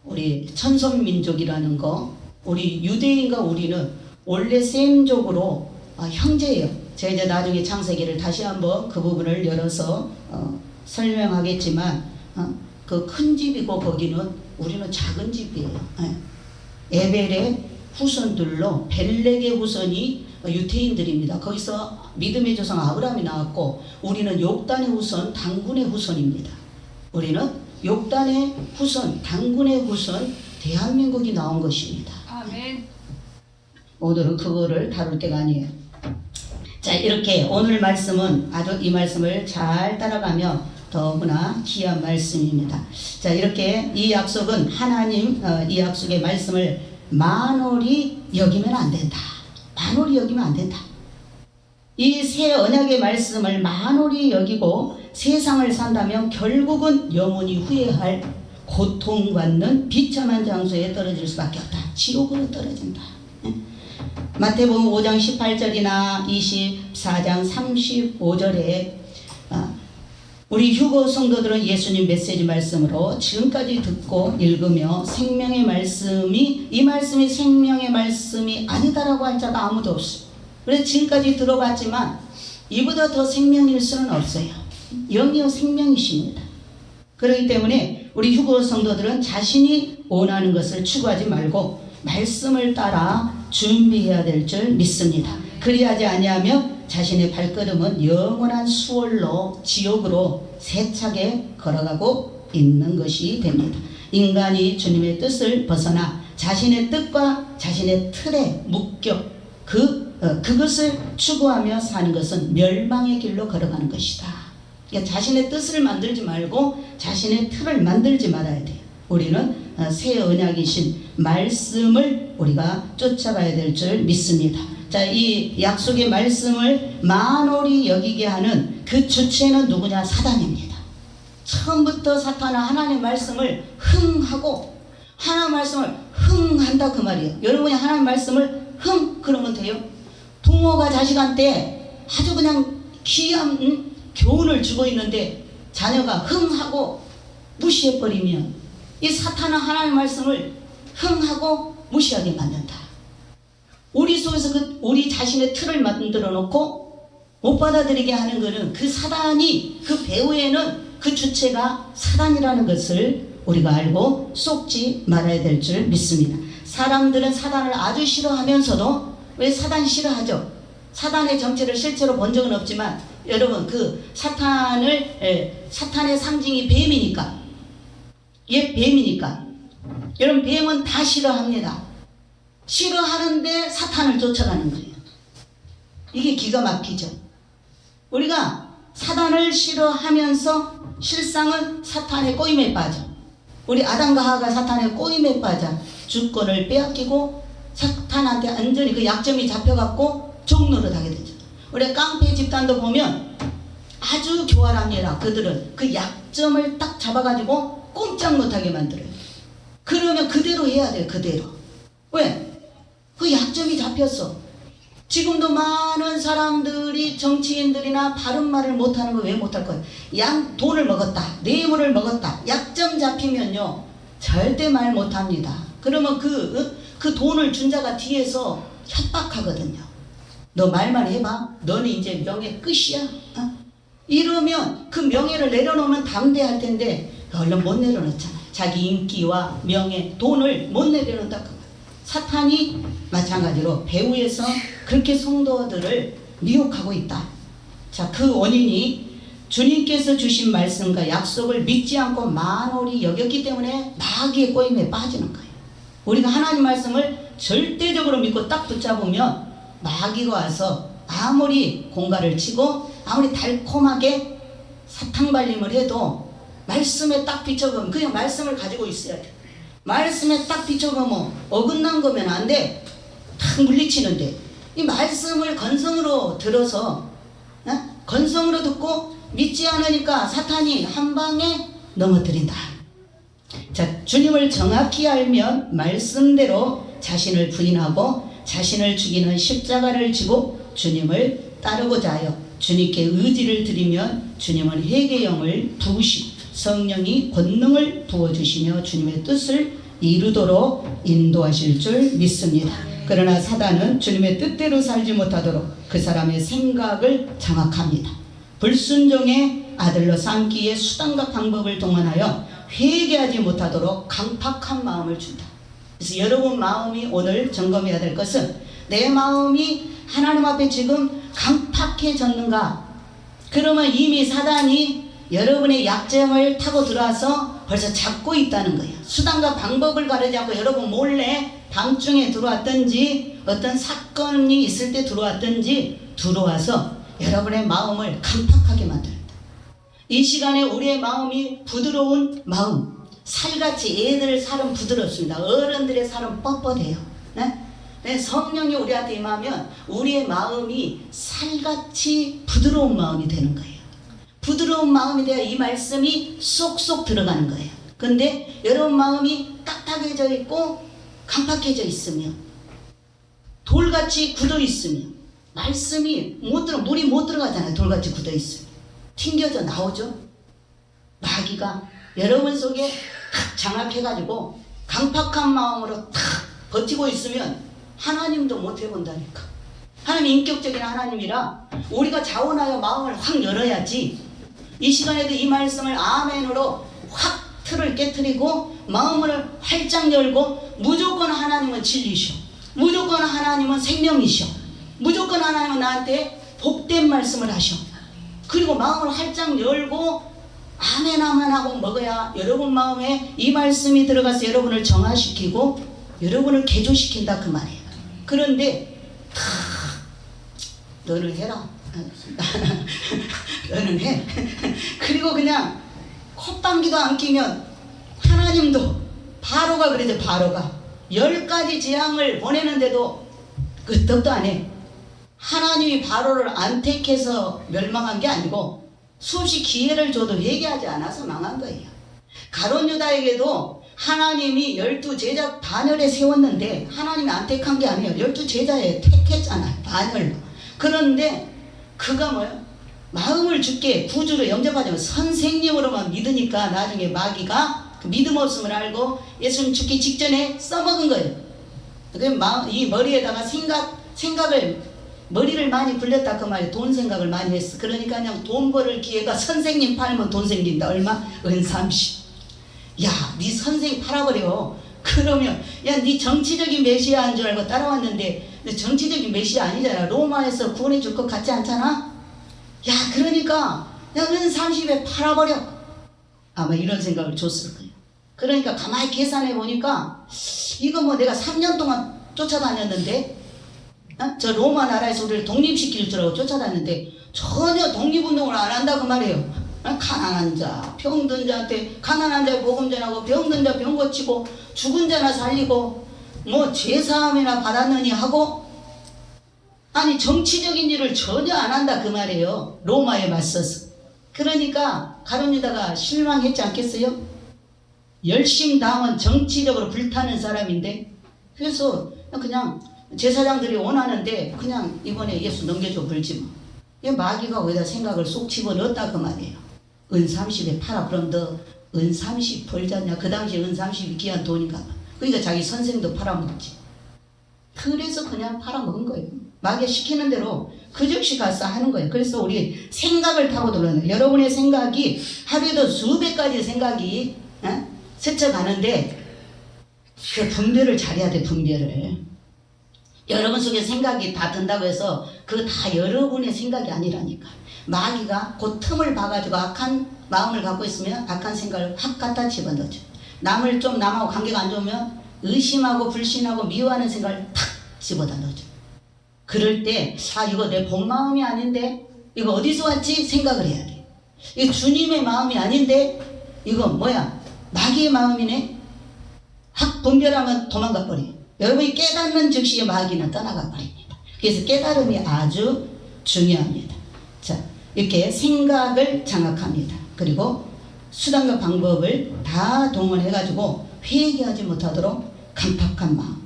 우리 천손민족이라는 거, 우리 유대인과 우리는 원래 셈족으로 형제예요. 제가 이제 나중에 창세기를 다시 한번 그 부분을 열어서 설명하겠지만 그 큰 집이고 거기는 우리는 작은 집이에요. 에벨의 후손들로 벨렉의 후손이 유태인들입니다. 거기서 믿음의 조상 아브라함이 나왔고 우리는 욕단의 후손, 단군의 후손입니다. 우리는 욕단의 후손, 단군의 후손, 대한민국이 나온 것입니다. 아멘. 오늘은 그거를 다룰 때가 아니에요. 자, 이렇게 오늘 말씀은 아주 이 말씀을 잘 따라가며 더구나 귀한 말씀입니다. 자, 이렇게 이 약속은 하나님 이 약속의 말씀을 만홀히 여기면 안 된다. 만홀히 여기면 안 된다. 이 새 언약의 말씀을 만홀히 여기고 세상을 산다면 결국은 영원히 후회할 고통받는 비참한 장소에 떨어질 수밖에 없다. 지옥으로 떨어진다. 마태복음 5장 18절이나 24장 35절에 우리 휴거 성도들은 예수님 메시지 말씀으로 지금까지 듣고 읽으며 생명의 말씀이, 이 말씀이 생명의 말씀이 아니다라고 할 자가 아무도 없어요. 그래서 지금까지 들어봤지만 이보다 더 생명일 수는 없어요. 영이요 생명이십니다. 그렇기 때문에 우리 휴거 성도들은 자신이 원하는 것을 추구하지 말고 말씀을 따라 준비해야 될 줄 믿습니다. 그리하지 아니하면 자신의 발걸음은 영원한 수월로 지옥으로 세차게 걸어가고 있는 것이 됩니다. 인간이 주님의 뜻을 벗어나 자신의 뜻과 자신의 틀에 묶여 그것을 추구하며 사는 것은 멸망의 길로 걸어가는 것이다. 그러니까 자신의 뜻을 만들지 말고 자신의 틀을 만들지 말아야 돼요. 우리는 새 언약이신 말씀을 우리가 쫓아가야 될 줄 믿습니다. 자, 이 약속의 말씀을 만홀히 여기게 하는 그 주체는 누구냐? 사단입니다. 처음부터 사탄은 하나님의 말씀을 흥하고 하나님의 말씀을 흥한다 그 말이에요. 여러분이 하나님의 말씀을 흥 그러면 돼요? 부모가 자식한테 아주 그냥 귀한 교훈을 주고 있는데 자녀가 흥하고 무시해버리면 이 사탄은 하나님의 말씀을 흥하고 무시하게 만든다. 우리 속에서 우리 자신의 틀을 만들어 놓고 못 받아들이게 하는 것은 그 사단이, 그 배후에는 그 주체가 사단이라는 것을 우리가 알고 속지 말아야 될 줄 믿습니다. 사람들은 사단을 아주 싫어하면서도, 왜 사단 싫어하죠? 사단의 정체를 실제로 본 적은 없지만 여러분, 그 사탄의 상징이 뱀이니까, 뱀이니까 여러분, 뱀은 다 싫어합니다. 싫어하는데 사탄을 쫓아가는 거예요. 이게 기가 막히죠. 우리가 사단을 싫어하면서 실상은 사탄의 꼬임에 빠져. 우리 아담과 하와가 사탄의 꼬임에 빠져 주권을 빼앗기고 사탄한테 완전히 그 약점이 잡혀갖고 종노릇하게 되죠. 우리 깡패 집단도 보면 아주 교활합니다. 그들은 그 약점을 딱 잡아가지고 꼼짝 못하게 만들어요. 그러면 그대로 해야 돼요. 그대로. 왜? 그 약점이 잡혔어. 지금도 많은 사람들이, 정치인들이나 바른 말을 못하는 거 왜 못할 거예요? 돈을 먹었다, 뇌물을 먹었다, 약점 잡히면요 절대 말 못합니다. 그러면 그 돈을 준 자가 뒤에서 협박하거든요. 너 말만 해봐, 너는 이제 명예 끝이야. 이러면 그 명예를 내려놓으면 담대할 텐데 얼른 못 내려놓잖아요. 자기 인기와 명예, 돈을 못 내려놓는다. 사탄이 마찬가지로 배후에서 그렇게 성도들을 미혹하고 있다. 자, 그 원인이 주님께서 주신 말씀과 약속을 믿지 않고 만홀히 여겼기 때문에 마귀의 꼬임에 빠지는 거예요. 우리가 하나님 말씀을 절대적으로 믿고 딱 붙잡으면 마귀가 와서 아무리 공갈을 치고 아무리 달콤하게 사탕발림을 해도 말씀에 딱 비춰보면 그냥 말씀을 가지고 있어야 돼. 말씀에 딱 비춰보면 어긋난 거면 안 돼. 탁 물리치는데 이 말씀을 건성으로 들어서 건성으로 듣고 믿지 않으니까 사탄이 한 방에 넘어뜨린다. 자, 주님을 정확히 알면 말씀대로 자신을 부인하고 자신을 죽이는 십자가를 지고 주님을 따르고자 하여 주님께 의지를 드리면 주님은 회개형을 부으시고 성령이 권능을 부어주시며 주님의 뜻을 이루도록 인도하실 줄 믿습니다. 그러나 사단은 주님의 뜻대로 살지 못하도록 그 사람의 생각을 장악합니다. 불순종의 아들로 삼기에 수단과 방법을 동원하여 회개하지 못하도록 강팍한 마음을 준다. 그래서 여러분 마음이 오늘 점검해야 될 것은 내 마음이 하나님 앞에 지금 강팍해졌는가? 그러면 이미 사단이 여러분의 약점을 타고 들어와서 벌써 잡고 있다는 거예요. 수단과 방법을 가르지 않고 여러분 몰래 밤중에 들어왔든지 어떤 사건이 있을 때 들어왔든지 들어와서 여러분의 마음을 강팍하게 만듭니다. 이 시간에 우리의 마음이 부드러운 마음, 살같이 애들 살은 부드럽습니다. 어른들의 살은 뻣뻣해요. 네? 성령이 우리한테 임하면 우리의 마음이 살같이 부드러운 마음이 되는 거예요. 부드러운 마음이 되어 이 말씀이 쏙쏙 들어가는 거예요. 근데 여러분 마음이 딱딱해져 있고 강팍해져 있으면 돌같이 굳어 있으면 말씀이 물이 못 들어가잖아요. 돌같이 굳어 있으면 튕겨져 나오죠. 마귀가 여러분 속에 탁 장악해가지고 강팍한 마음으로 탁 버티고 있으면 하나님도 못 해본다니까. 하나님 인격적인 하나님이라 우리가 자원하여 마음을 확 열어야지. 이 시간에도 이 말씀을 아멘으로 확 틀을 깨트리고 마음을 활짝 열고 무조건 하나님은 진리셔, 무조건 하나님은 생명이셔, 무조건 하나님은 나한테 복된 말씀을 하셔. 그리고 마음을 활짝 열고 아멘 아멘 하고 먹어야 여러분 마음에 이 말씀이 들어가서 여러분을 정화시키고 여러분을 개조시킨다 그 말이에요. 그런데 너를 해라, 너는 해. 그리고 그냥 콧방귀도 안 끼면 하나님도 바로가 그러죠. 바로가 10가지 재앙을 보내는데도 끄떡도 안 해. 하나님이 바로를 안 택해서 멸망한 게 아니고 수없이 기회를 줘도 회개하지 않아서 망한 거예요. 가룟 유다에게도 하나님이 12제자 반열에 세웠는데 하나님이 안 택한 게 아니에요. 12제자에 택했잖아요. 반열로. 그런데 그가 뭐요? 마음을 주께 구주로 영접하자면 선생님으로만 믿으니까 나중에 마귀가 그 믿음 없음을 알고 예수님 죽기 직전에 써먹은 거예요. 이 머리에다가 생각을 머리를 많이 굴렸다 그 말이에요. 돈 생각을 많이 했어. 그러니까 그냥 돈 벌을 기회가 선생님 팔면 돈 생긴다. 얼마? 은 30. 야, 네 선생 팔아버려. 그러면 야, 네 정치적인 메시아인 줄 알고 따라왔는데 정치적인 메시아 아니잖아. 로마에서 구원해 줄 것 같지 않잖아. 야, 그러니까 야, 은 30에 팔아버려. 아마 이런 생각을 줬을 거예요. 그러니까 가만히 계산해 보니까 이거 뭐 내가 3년 동안 쫓아다녔는데 저 로마 나라에서 우리를 독립시킬 줄 알고 쫓아다녔는데 전혀 독립운동을 안 한다 그 말이에요. 가난한 자, 병든 자한테 가난한 자 복음 전하고 병든 자 병 고치고 죽은 자나 살리고 뭐 죄사함이나 받았느니 하고 아니 정치적인 일을 전혀 안 한다 그 말이에요. 로마에 맞서서. 그러니까 가룟 유다가 실망했지 않겠어요? 열심 당은 정치적으로 불타는 사람인데 그래서 그냥 제사장들이 원하는데 그냥 이번에 예수 넘겨줘 불지 뭐. 이 마귀가 거기다 생각을 쏙 집어넣었다 그 말이에요. 은 30에 팔아. 그럼 너 은 30 벌잖냐. 그 당시에 은 30이 귀한 돈인가 봐. 그러니까 자기 선생도 팔아먹지. 그래서 그냥 팔아먹은 거예요. 마귀가 시키는 대로 그 즉시 가서 하는 거예요. 그래서 우리 생각을 타고 들어오는 거예요. 여러분의 생각이 하루에도 수백 가지 생각이 스쳐가는데 그 분별을 잘해야 돼. 분별을. 여러분 속에 생각이 다 든다고 해서 그거 다 여러분의 생각이 아니라니까. 마귀가 그 틈을 봐가지고 악한 마음을 갖고 있으면 악한 생각을 확 갖다 집어넣죠. 남하고 관계가 안 좋으면 의심하고 불신하고 미워하는 생각을 탁 집어다 넣죠. 그럴 때 이거 내 본 마음이 아닌데 이거 어디서 왔지 생각을 해야 돼. 이거 주님의 마음이 아닌데 이거 뭐야 마귀의 마음이네. 확 분별하면 도망가 버려요. 여러분이 깨닫는 즉시 마귀는 떠나가 버립니다. 그래서 깨달음이 아주 중요합니다. 자, 이렇게 생각을 장악합니다. 그리고 수단과 방법을 다 동원해가지고 회개하지 못하도록 강팍한 마음.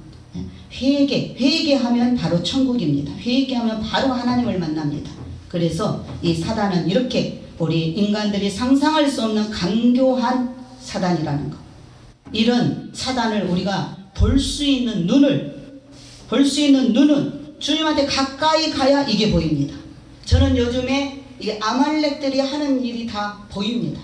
회개하면 바로 천국입니다. 회개하면 바로 하나님을 만납니다. 그래서 이 사단은 이렇게 우리 인간들이 상상할 수 없는 강교한 사단이라는 거. 이런 사단을 우리가 볼 수 있는 눈은 주님한테 가까이 가야 이게 보입니다. 저는 요즘에 이 아말렉들이 하는 일이 다 보입니다.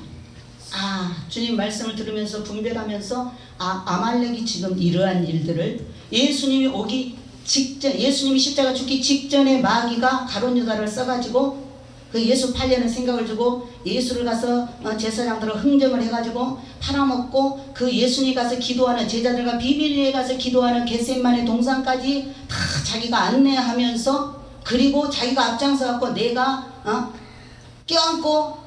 주님 말씀을 들으면서 분별하면서 아말렉이 지금 이러한 일들을 예수님이 오기 직전, 예수님이 십자가 죽기 직전에 마귀가 가룟 유다를 써가지고 그 예수 팔려는 생각을 주고 예수를 가서 제사장들을 흥정을 해가지고 팔아먹고 그 예수님 가서 기도하는 제자들과 비밀리에 가서 기도하는 겟세마네 동산까지 다 자기가 안내하면서 그리고 자기가 앞장서 갖고 내가 껴안고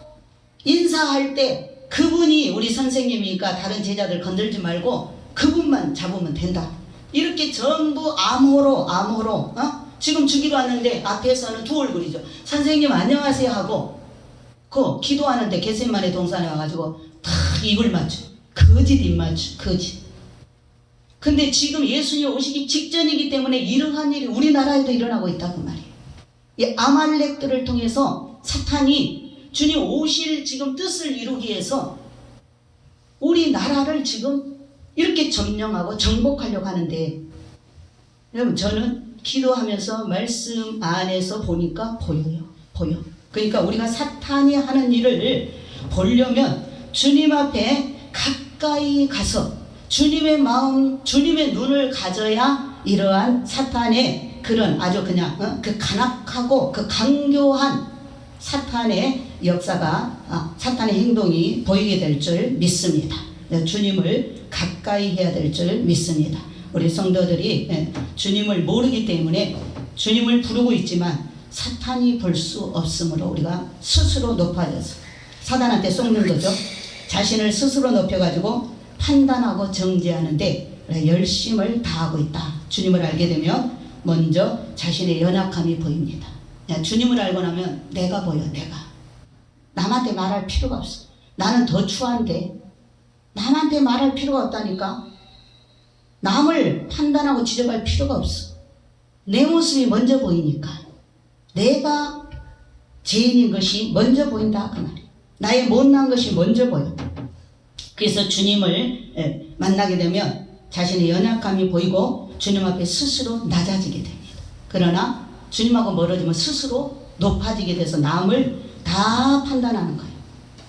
인사할 때 그분이 우리 선생님이니까 다른 제자들 건들지 말고 그분만 잡으면 된다. 이렇게 전부 암호로 지금 주기로 왔는데 앞에서는 두 얼굴이죠. 선생님 안녕하세요 하고 그 기도하는데 겟세마네 동산에 와가지고 다 입을 맞춰. 거짓 입 맞춰. 거짓. 근데 지금 예수님 오시기 직전이기 때문에 이러한 일이 우리나라에도 일어나고 있다고 말이에요. 이 아말렉들을 통해서 사탄이 주님 오실 지금 뜻을 이루기 위해서 우리나라를 지금 이렇게 점령하고 정복하려고 하는데 여러분 저는 기도하면서 말씀 안에서 보니까 보여. 그러니까 우리가 사탄이 하는 일을 보려면 주님 앞에 가까이 가서 주님의 마음, 주님의 눈을 가져야 이러한 사탄의 그런 아주 그냥 그 간악하고 그 강교한 사탄의 역사가 사탄의 행동이 보이게 될 줄 믿습니다. 주님을 가까이 해야 될 줄 믿습니다. 우리 성도들이 주님을 모르기 때문에 주님을 부르고 있지만 사탄이 볼 수 없으므로 우리가 스스로 높아져서 사단한테 속는 거죠. 자신을 스스로 높여가지고 판단하고 정죄하는데 열심을 다하고 있다. 주님을 알게 되면 먼저 자신의 연약함이 보입니다. 주님을 알고 나면 내가 보여. 내가 남한테 말할 필요가 없어. 나는 더 추한데 남한테 말할 필요가 없다니까. 남을 판단하고 지적할 필요가 없어. 내 모습이 먼저 보이니까 내가 죄인인 것이 먼저 보인다 그 말이에요. 나의 못난 것이 먼저 보여. 그래서 주님을 만나게 되면 자신의 연약함이 보이고 주님 앞에 스스로 낮아지게 됩니다. 그러나 주님하고 멀어지면 스스로 높아지게 돼서 남을 다 판단하는 거예요.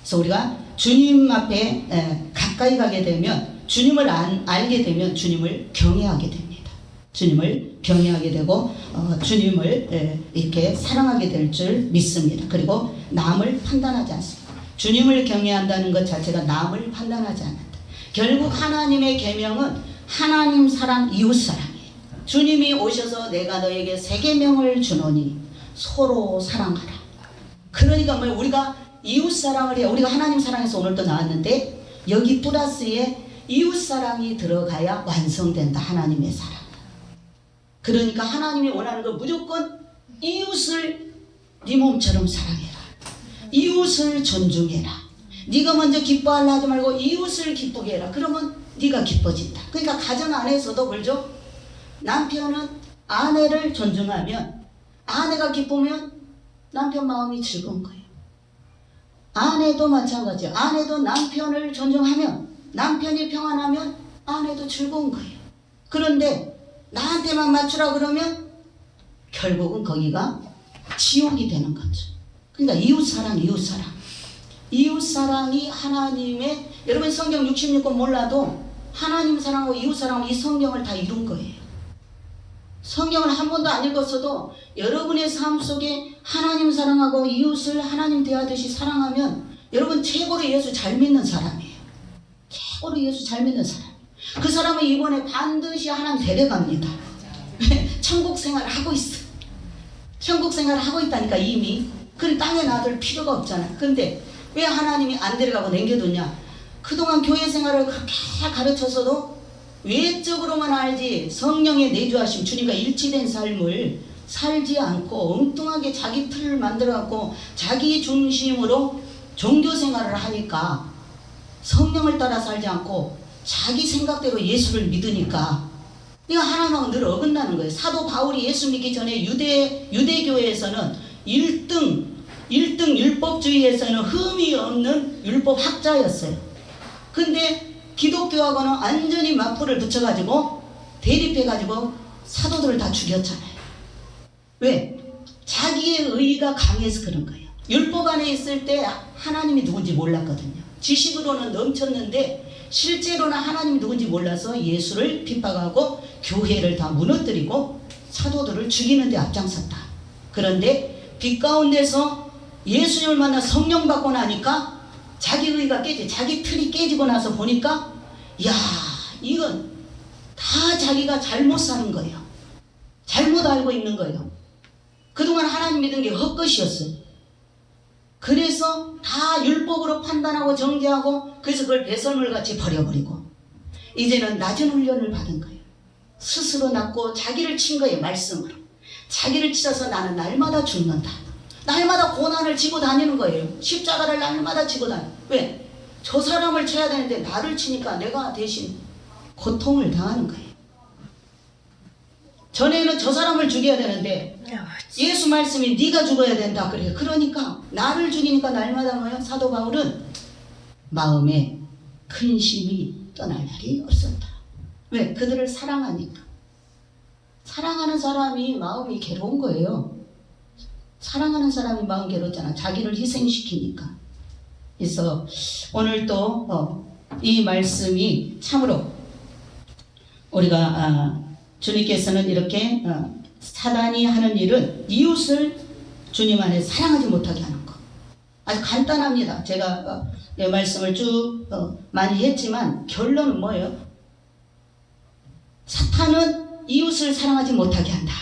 그래서 우리가 주님 앞에 가까이 가게 되면 주님을 알게 되면 주님을 경외하게 됩니다. 주님을 경외하게 되고 주님을 이렇게 사랑하게 될 줄 믿습니다. 그리고 남을 판단하지 않습니다. 주님을 경외한다는 것 자체가 남을 판단하지 않는다. 결국 하나님의 계명은 하나님 사랑, 이웃 사랑이에요. 주님이 오셔서 내가 너에게 새 계명을 주노니 서로 사랑하라. 그러니까 뭐 우리가 이웃 사랑을 해야, 우리가 하나님 사랑에서 오늘 또 나왔는데 여기 플러스에 이웃 사랑이 들어가야 완성된다. 하나님의 사랑. 그러니까 하나님이 원하는 건 무조건 이웃을 네 몸처럼 사랑해라. 이웃을 존중해라. 네가 먼저 기뻐하려 하지 말고 이웃을 기쁘게 해라. 그러면 네가 기뻐진다. 그러니까 가정 안에서도 그렇죠. 남편은 아내를 존중하면 아내가 기쁘면 남편 마음이 즐거운 거예요. 아내도 마찬가지예요. 아내도 남편을 존중하면 남편이 평안하면 아내도 즐거운 거예요. 그런데 나한테만 맞추라 그러면 결국은 거기가 지옥이 되는 거죠. 그러니까 이웃사랑, 이웃사랑. 이웃사랑이 하나님의, 여러분 성경 66권 몰라도 하나님 사랑하고 이웃사랑하고 이 성경을 다 이룬 거예요. 성경을 한 번도 안 읽었어도 여러분의 삶 속에 하나님 사랑하고 이웃을 하나님 대하듯이 사랑하면 여러분 최고로 예수 잘 믿는 사람이에요. 최고로 예수 잘 믿는 사람. 그 사람은 이번에 반드시 하나님 데려갑니다. 천국 생활을 하고 있어. 천국 생활을 하고 있다니까 이미. 그래 땅에 놔둘 필요가 없잖아. 근데 왜 하나님이 안 데려가고 남겨뒀냐? 그동안 교회 생활을 그렇게 가르쳐서도 외적으로만 알지 성령의 내주하심, 주님과 일치된 삶을 살지 않고 엉뚱하게 자기 틀을 만들어갖고 자기 중심으로 종교 생활을 하니까 성령을 따라 살지 않고 자기 생각대로 예수를 믿으니까 이거 하나님하고 늘 어긋나는 거예요. 사도 바울이 예수 믿기 전에 유대교회에서는 1등 율법주의에서는 흠이 없는 율법학자였어요. 근데 기독교하고는 완전히 맞불을 붙여가지고 대립해가지고 사도들을 다 죽였잖아요. 왜? 자기의 의의가 강해서 그런 거예요. 율법 안에 있을 때 하나님이 누군지 몰랐거든요. 지식으로는 넘쳤는데 실제로는 하나님이 누군지 몰라서 예수를 핍박하고 교회를 다 무너뜨리고 사도들을 죽이는 데 앞장섰다. 그런데 빛 가운데서 예수님을 만나 성령 받고 나니까 자기 의의가 깨지, 자기 틀이 깨지고 나서 보니까 야, 이건 다 자기가 잘못 사는 거예요. 잘못 알고 있는 거예요. 그동안 하나님 믿은 게 헛것이었어요. 그래서 다 율법으로 판단하고 정죄하고 그래서 그걸 배설물같이 버려버리고 이제는 낮은 훈련을 받은 거예요. 스스로 낮고 자기를 친 거예요. 말씀으로. 자기를 치셔서 나는 날마다 죽는다. 날마다 고난을 지고 다니는 거예요. 십자가를 날마다 지고 다녀. 왜? 저 사람을 쳐야 되는데 나를 치니까 내가 대신 고통을 당하는 거예요. 전에는 저 사람을 죽여야 되는데 예수 말씀이 네가 죽어야 된다 그래요. 그러니까 나를 죽이니까 날마다 뭐예요? 사도 바울은 마음에 근심이 떠날 날이 없었다. 왜? 그들을 사랑하니까. 사랑하는 사람이 마음이 괴로운 거예요. 사랑하는 사람이 마음 괴롭잖아. 자기를 희생시키니까. 그래서 오늘 또 이 말씀이 참으로 우리가 주님께서는 이렇게 사단이 하는 일은 이웃을 주님 안에 사랑하지 못하게 하는 것. 아주 간단합니다. 제가 이 말씀을 쭉 많이 했지만 결론은 뭐예요? 사탄은 이웃을 사랑하지 못하게 한다.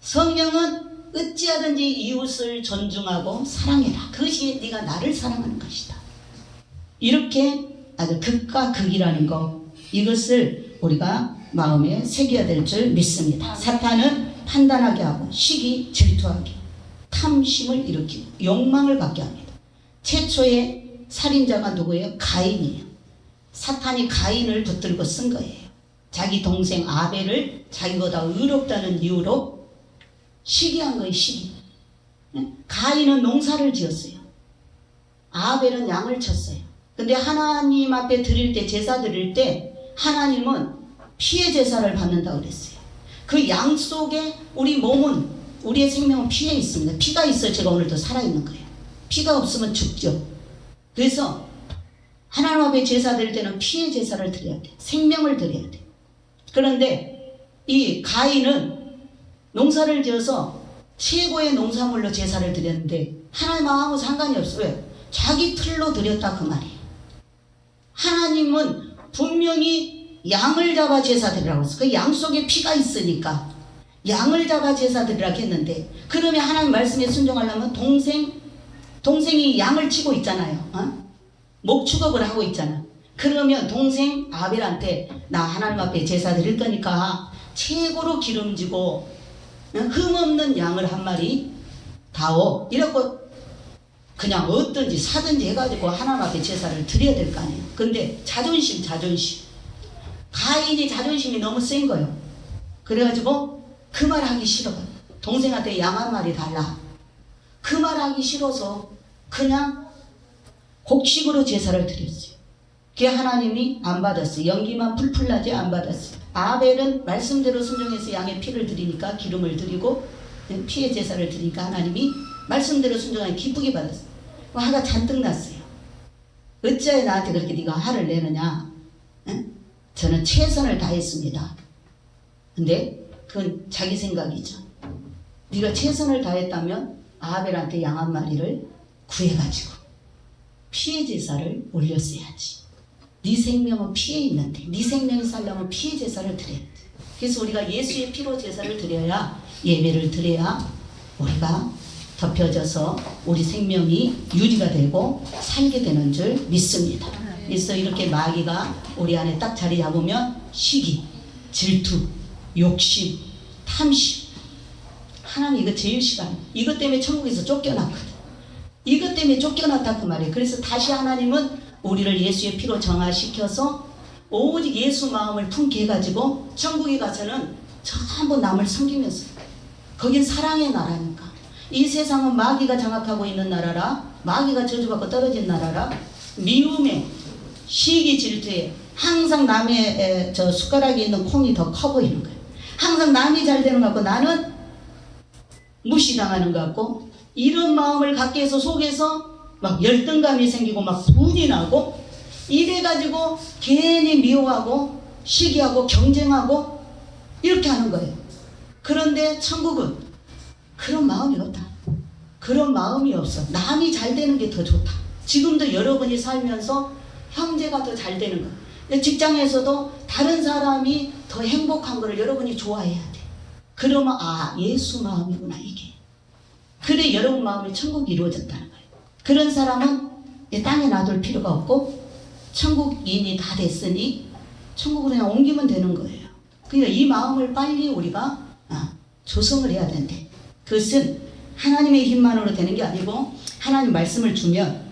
성령은 어찌하든지 이웃을 존중하고 사랑해라. 그것이 네가 나를 사랑하는 것이다. 이렇게 아주 극과 극이라는 것, 이것을 우리가 마음에 새겨야 될 줄 믿습니다. 사탄은 판단하게 하고 시기, 질투하게, 탐심을 일으키고 욕망을 갖게 합니다. 최초의 살인자가 누구예요? 가인이에요. 사탄이 가인을 붙들고 쓴 거예요. 자기 동생 아벨을 자기보다 의롭다는 이유로 시기한 거예요. 시기. 가인은 농사를 지었어요. 아벨은 양을 쳤어요. 근데 하나님 앞에 드릴 때, 제사 드릴 때 하나님은 피의 제사를 받는다고 그랬어요. 그 양 속에 우리 몸은, 우리의 생명은 피에 있습니다. 피가 있어야 제가 오늘도 살아있는 거예요. 피가 없으면 죽죠. 그래서 하나님 앞에 제사 드릴 때는 피의 제사를 드려야 돼. 생명을 드려야 돼. 그런데 이 가인은 농사를 지어서 최고의 농산물로 제사를 드렸는데 하나님하고 상관이 없어요. 왜? 자기 틀로 드렸다 그 말이에요. 하나님은 분명히 양을 잡아 제사 드리라고 했어요. 그 양 속에 피가 있으니까 양을 잡아 제사 드리라고 했는데, 그러면 하나님 말씀에 순종하려면 동생이 양을 치고 있잖아요. 목축업을 하고 있잖아. 그러면 동생 아벨한테 나 하나님 앞에 제사 드릴 거니까 최고로 기름지고 흠없는 양을 한 마리 다오. 이러고 그냥 얻든지 사든지 해가지고 하나님 앞에 제사를 드려야 될 거 아니에요. 근데 자존심. 가인이 자존심이 너무 센 거예요. 그래가지고 그 말 하기 싫어. 동생한테 양 한 마리 달라. 그 말 하기 싫어서 그냥 곡식으로 제사를 드렸어요. 그게 하나님이 안 받았어요. 연기만 풀풀 나지 안 받았어요. 아벨은 말씀대로 순종해서 양의 피를 드리니까, 기름을 드리고 피의 제사를 드리니까 하나님이 말씀대로 순종하니 기쁘게 받았어요. 화가 잔뜩 났어요. 어찌하여 나한테 그렇게 네가 화를 내느냐. 저는 최선을 다했습니다. 근데 그건 자기 생각이죠. 네가 최선을 다했다면 아벨한테 양 한 마리를 구해가지고 피의 제사를 올렸어야지. 네 생명은 피에 있는데, 네 생명이 살려면 피의 제사를 드려야 돼. 그래서 우리가 예수의 피로 제사를 드려야, 예배를 드려야 우리가 덮여져서 우리 생명이 유지가 되고 살게 되는 줄 믿습니다. 그래서 이렇게 마귀가 우리 안에 딱 자리 잡으면 시기, 질투, 욕심, 탐심, 하나님 이거 제일 싫어요. 이것 때문에 천국에서 쫓겨났거든. 이것 때문에 쫓겨났다 그 말이에요. 그래서 다시 하나님은 우리를 예수의 피로 정화시켜서 오직 예수 마음을 품게 해가지고 천국에 가서는 전부 남을 섬기면서, 거긴 사랑의 나라니까. 이 세상은 마귀가 장악하고 있는 나라라, 마귀가 저주받고 떨어진 나라라, 미움에, 시기, 질투에 항상 남의 저 숟가락에 있는 콩이 더 커 보이는 거예요. 항상 남이 잘 되는 것 같고 나는 무시당하는 것 같고, 이런 마음을 갖게 해서 속에서 막 열등감이 생기고 막 분이 나고, 이래가지고 괜히 미워하고 시기하고 경쟁하고 이렇게 하는 거예요. 그런데 천국은 그런 마음이 없다. 그런 마음이 없어. 남이 잘 되는 게 더 좋다. 지금도 여러분이 살면서 형제가 더 잘 되는 거예요. 직장에서도 다른 사람이 더 행복한 거를 여러분이 좋아해야 돼. 그러면 예수 마음이구나 이게. 그래 여러분 마음에 천국이 이루어졌다는 거예요. 그런 사람은 땅에 놔둘 필요가 없고 천국인이 다 됐으니 천국으로 그냥 옮기면 되는 거예요. 그러니까 이 마음을 빨리 우리가 조성을 해야 된대. 그것은 하나님의 힘만으로 되는 게 아니고, 하나님 말씀을 주면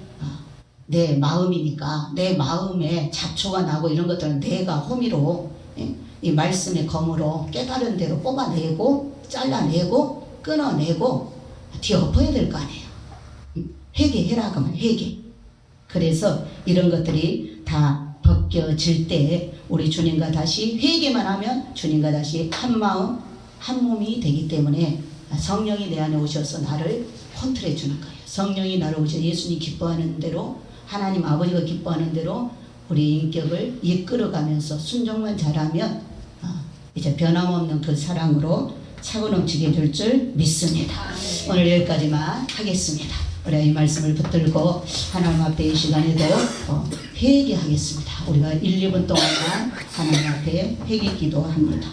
내 마음이니까, 내 마음에 잡초가 나고 이런 것들은 내가 호미로 이 말씀의 검으로 깨달은 대로 뽑아내고 잘라내고 끊어내고 뒤엎어야 될 거 아니에요. 회개해라 그러면 회개. 그래서 이런 것들이 다 벗겨질 때 우리 주님과 다시 회개만 하면 주님과 다시 한 마음 한 몸이 되기 때문에 성령이 내 안에 오셔서 나를 컨트롤해 주는 거예요. 성령이 나를 오셔서 예수님 기뻐하는 대로, 하나님 아버지가 기뻐하는 대로 우리 인격을 이끌어가면서 순종만 잘하면 이제 변함없는 그 사랑으로 차고 넘치게 해줄 줄 믿습니다. 오늘 여기까지만 하겠습니다. 우리가 이 말씀을 붙들고 하나님 앞에 이 시간에도 회개하겠습니다. 우리가 1, 2분 동안만 하나님 앞에 회개 기도합니다.